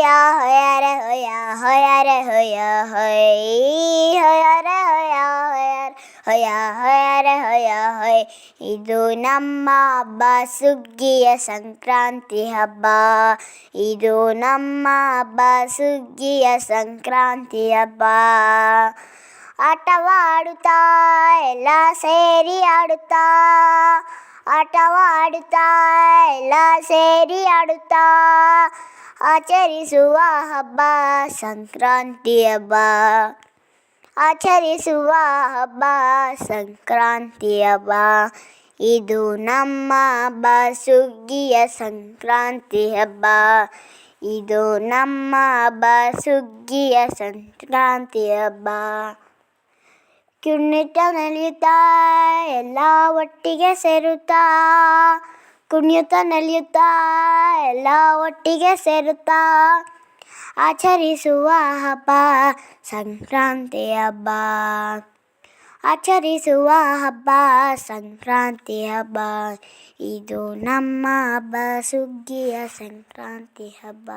ಹೊಯ ಹೊಯರೆ ಹೊಯ ಹೊಯರೆ ಹೊಯ ಹೊಯ್ ಹೊಯರೆ ಹೊಯ ಹೊಯ ಹೊಯರೆ ಹೊಯ ಹೊಯ್. ಇದು ನಮ್ಮ ಹಬ್ಬ ಸುಗ್ಗಿಯ ಸಂಕ್ರಾಂತಿ ಹಬ್ಬ. ಇದು ನಮ್ಮ ಹಬ್ಬ ಸುಗ್ಗಿಯ ಸಂಕ್ರಾಂತಿ ಹಬ್ಬ. ಆಟವಾಡುತ್ತಾ ಎಲ್ಲ ಸೇರಿ ಆಡುತ್ತಾ, ಆಟವಾಡುತ್ತಾ ಎಲ್ಲ ಸೇರಿ ಆಡುತ್ತಾ ಆಚರಿಸುವ ಹಬ್ಬ ಸಂಕ್ರಾಂತಿ ಹಬ್ಬ. ಆಚರಿಸುವ ಹಬ್ಬ ಸಂಕ್ರಾಂತಿ ಹಬ್ಬ. ಇದು ನಮ್ಮ ಹಬ್ಬ ಸುಗ್ಗಿಯ ಸಂಕ್ರಾಂತಿ ಹಬ್ಬ. ಇದು ನಮ್ಮ ಹಬ್ಬ ಸುಗ್ಗಿಯ ಸಂಕ್ರಾಂತಿ ಹಬ್ಬ. ಕುಣಿತಾ ನಲಿಯುತ್ತಾ ಎಲ್ಲ ಒಟ್ಟಿಗೆ ಸೇರುತ್ತಾ, ಕುಣಿಯುತ್ತಾ ನಲಿಯುತ್ತಾ ಎಲ್ಲ ಒಟ್ಟಿಗೆ ಸೇರುತ್ತಾ ಆಚರಿಸುವ ಹಬ್ಬ ಸಂಕ್ರಾಂತಿ ಹಬ್ಬ. ಆಚರಿಸುವ ಹಬ್ಬ ಸಂಕ್ರಾಂತಿ ಹಬ್ಬ. ಇದು ನಮ್ಮ ಹಬ್ಬ ಸುಗ್ಗಿಯ ಸಂಕ್ರಾಂತಿ ಹಬ್ಬ.